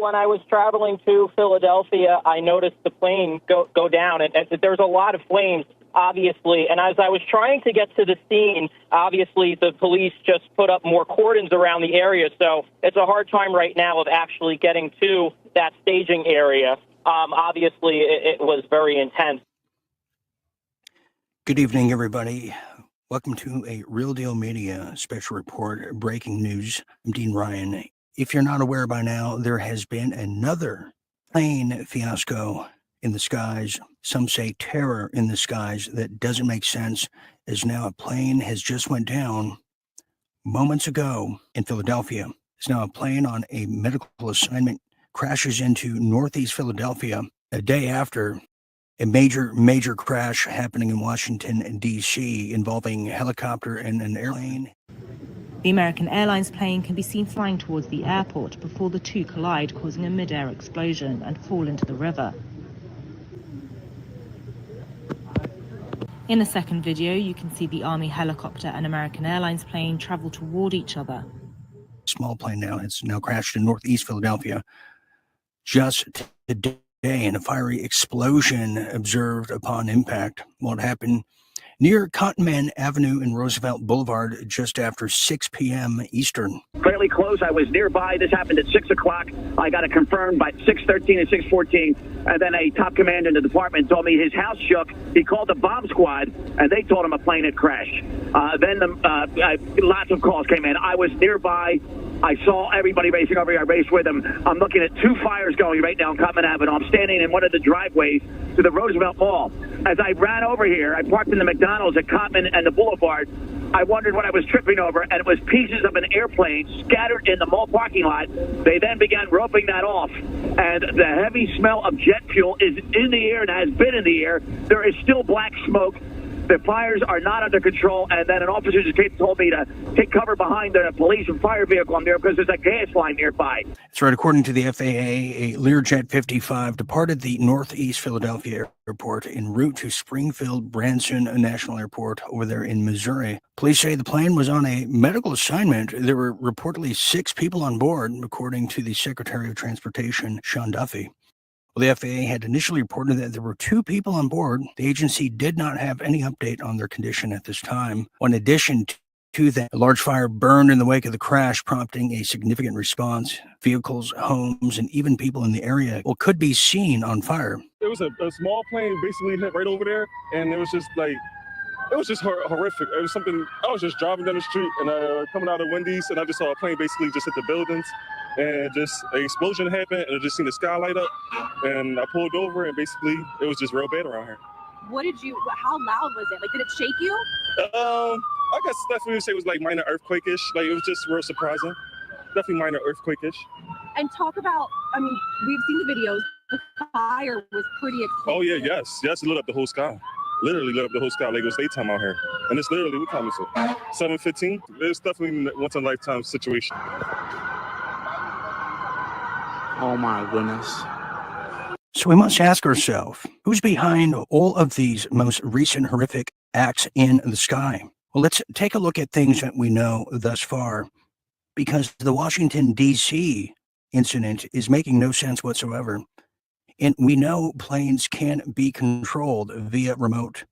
when I was traveling to Philadelphia, I noticed the plane go down, and there's a lot of flames, obviously. And as I was trying to get to the scene, obviously the police just put up more cordons around the area, so it's a hard time right now of actually getting to that staging area. Obviously, it was very intense. Good evening, everybody. Welcome to a Real Deal Media special report, breaking news. I'm Dean Ryan. If you're not aware by now, there has been another plane fiasco in the skies. Some say terror in the skies that doesn't make sense, as now a plane has just went down moments ago in Philadelphia. It's now a plane on a medical assignment crashes into Northeast Philadelphia a day after a major crash happening in Washington, D.C., involving a helicopter and an airplane. The American Airlines plane can be seen flying towards the airport before the two collide, causing a mid-air explosion and fall into the river. In the second video, you can see the Army helicopter and American Airlines plane travel toward each other. Small plane now has now crashed in Northeast Philadelphia just today. And a fiery explosion observed upon impact. What happened near Conent Avenue and Roosevelt Boulevard just after 6 p.m. Eastern. Fairly close. I was nearby. This happened at 6 o'clock. I got it confirmed by 6:13 and 6:14. And then a top commander in the department told me his house shook. He called the bomb squad, and they told him a plane had crashed. Then lots of calls came in. I was nearby. I saw everybody racing over here. I raced with them. I'm looking at two fires going right now on Conent Avenue. I'm standing in one of the driveways to the Roosevelt Mall. As I ran over here, I parked in the McDonald's at Conent and the Boulevard. I wondered what I was tripping over, and it was pieces of an airplane scattered in the mall parking lot. They then began roping that off, and the heavy smell of jet fuel is in the air and has been in the air. There is still black smoke. The fires are not under control, and then an officer just came and told me to take cover behind the police and fire vehicle on there because there's a gas line nearby. That's right. According to the FAA, a Learjet 55 departed the Northeast Philadelphia airport en route to Springfield Branson National Airport over there in Missouri. Police say the plane was on a medical assignment. There were reportedly 6 people on board, according to the Secretary of Transportation, Sean Duffy. Well, the FAA had initially reported that there were 2 people on board. The agency did not have any update on their condition at this time. In addition to that, a large fire burned in the wake of the crash, prompting a significant response. Vehicles, homes, and even people in the area could be seen on fire. It was a small plane basically hit right over there, and it was just horrific. It was something, I was just driving down the street and coming out of Wendy's, and I just saw a plane basically just hit the buildings. And just an explosion happened, and I just seen the sky light up, and I pulled over, and basically it was just real bad around here. How loud was it? Like, did it shake you? I guess that's what you would say was like minor earthquake-ish. Like, it was just real surprising. Definitely minor earthquake-ish. And talk about, we've seen the videos. The fire was pretty explosive. Oh yeah, yes, it lit up the whole sky. Literally lit up the whole sky like it was daytime out here. And it's literally, what time is it? 7:15. It's definitely a once-in-a-lifetime situation. Oh my goodness. So we must ask ourselves, who's behind all of these most recent horrific acts in the sky? Well, let's take a look at things that we know thus far, because the Washington, D.C. incident is making no sense whatsoever. And we know planes can be controlled via remote.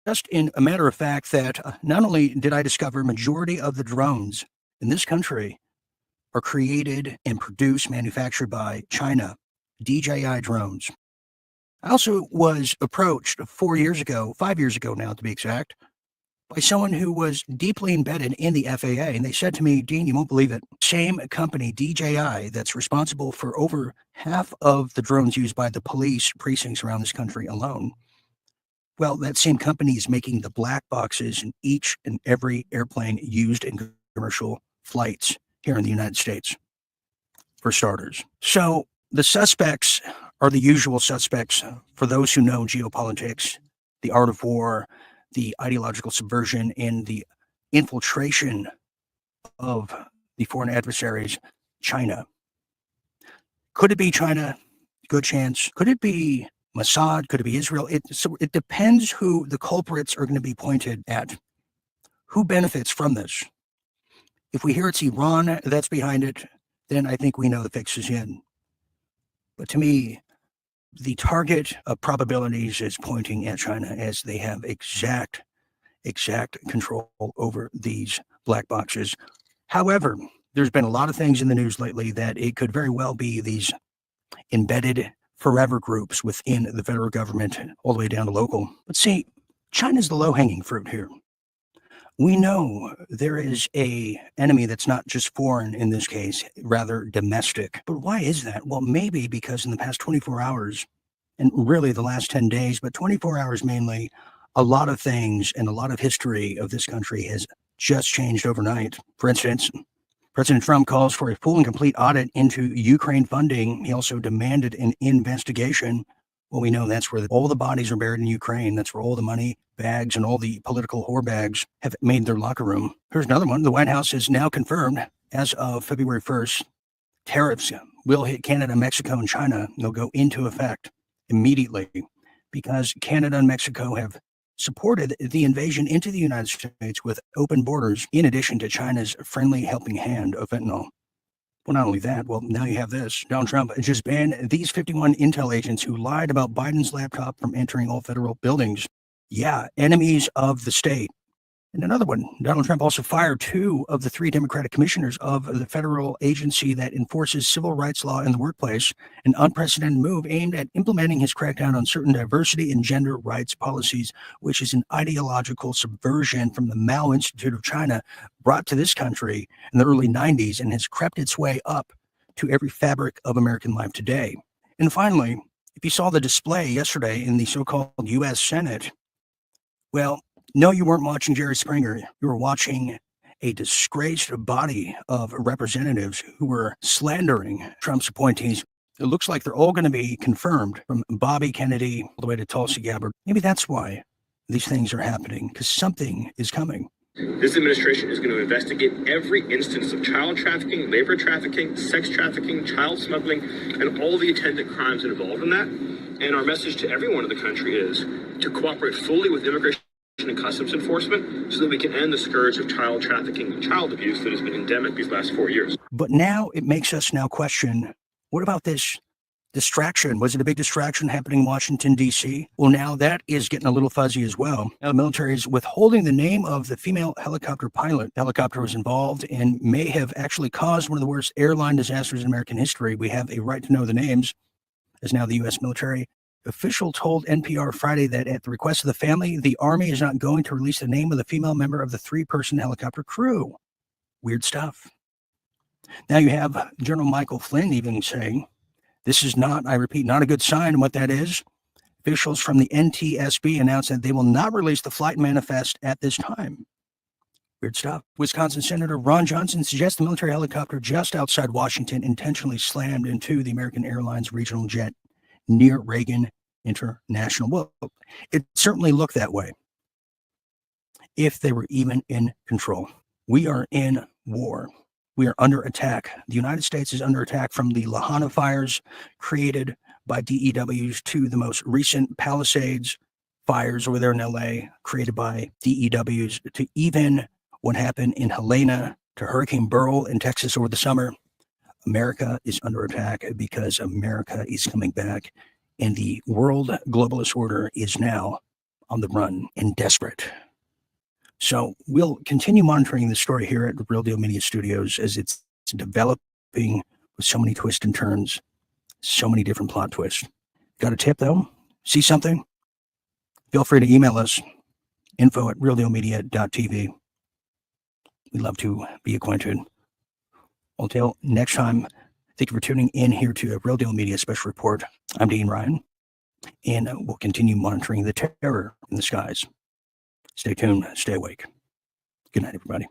Just in a matter of fact that not only did I discover majority of the drones in this country are created and produced, manufactured by China, DJI drones. I also was approached 5 years ago now to be exact, by someone who was deeply embedded in the FAA. And they said to me, Dean, you won't believe it. Same company, DJI, that's responsible for over half of the drones used by the police precincts around this country alone. Well, that same company is making the black boxes in each and every airplane used in commercial flights here in the United States, for starters. So the suspects are the usual suspects for those who know geopolitics, the art of war, the ideological subversion, and the infiltration of the foreign adversaries, China. Could it be China? Good chance. Could it be Mossad? Could it be Israel? So it depends who the culprits are going to be pointed at. Who benefits from this? If we hear it's Iran that's behind it, then I think we know the fix is in. But to me, the target of probabilities is pointing at China, as they have exact control over these black boxes. However, there's been a lot of things in the news lately that it could very well be these embedded forever groups within the federal government, all the way down to local. But see, China's the low-hanging fruit here. We know there is a enemy that's not just foreign in this case, rather domestic. But why is that? Well, maybe because in the past 24 hours, and really the last 10 days, but 24 hours mainly, a lot of things and a lot of history of this country has just changed overnight. For instance, President Trump calls for a full and complete audit into Ukraine funding. He also demanded an investigation. Well, we know that's where all the bodies are buried in Ukraine. That's where all the money bags and all the political whore bags have made their locker room. Here's another one. The White House has now confirmed, as of February 1st, tariffs will hit Canada, Mexico, and China. They'll go into effect immediately because Canada and Mexico have supported the invasion into the United States with open borders, in addition to China's friendly helping hand of fentanyl. Well, not only that, well, now you have this. Donald Trump just banned these 51 intel agents who lied about Biden's laptop from entering all federal buildings. Yeah, enemies of the state. And another one, Donald Trump also fired 2 of the 3 Democratic commissioners of the federal agency that enforces civil rights law in the workplace, an unprecedented move aimed at implementing his crackdown on certain diversity and gender rights policies, which is an ideological subversion from the Mao Institute of China brought to this country in the early 90s and has crept its way up to every fabric of American life today. And finally, if you saw the display yesterday in the so-called U.S. Senate, well, no, you weren't watching Jerry Springer. You were watching a disgraced body of representatives who were slandering Trump's appointees. It looks like they're all going to be confirmed, from Bobby Kennedy all the way to Tulsi Gabbard. Maybe that's why these things are happening, because something is coming. This administration is going to investigate every instance of child trafficking, labor trafficking, sex trafficking, child smuggling, and all the attendant crimes involved in that. And our message to everyone in the country is to cooperate fully with immigration and customs enforcement so that we can end the scourge of child trafficking and child abuse that has been endemic these last 4 years. But now it makes us now question, what about this distraction? Was it a big distraction happening in Washington, D.C.? Well, now that is getting a little fuzzy as well. Now the military is withholding the name of the female helicopter pilot. The helicopter was involved and may have actually caused one of the worst airline disasters in American history. We have a right to know the names, as now the U.S. military official told NPR Friday that at the request of the family, the Army is not going to release the name of the female member of the 3-person helicopter crew. Weird stuff. Now you have General Michael Flynn even saying, this is not, I repeat, not a good sign. And what that is, officials from the NTSB announced that they will not release the flight manifest at this time. Weird stuff. Wisconsin Senator Ron Johnson suggests the military helicopter just outside Washington intentionally slammed into the American Airlines regional jet near Reagan International. Well, it certainly looked that way, if they were even in control. We are in war. We are under attack. The United States is under attack, from the Lahana fires created by DEWs to the most recent Palisades fires over there in LA created by DEWs, to even what happened in Helena, to Hurricane Beryl in Texas over the summer. America is under attack because America is coming back, and the world globalist order is now on the run and desperate. So we'll continue monitoring the story here at the Real Deal Media Studios as it's developing with so many twists and turns, so many different plot twists. Got a tip though? See something? Feel free to email us, info@realdealmedia.tv. We'd love to be acquainted. Until next time, thank you for tuning in here to a Real Deal Media Special Report. I'm Dean Ryan, and we'll continue monitoring the terror in the skies. Stay tuned, stay awake. Good night, everybody.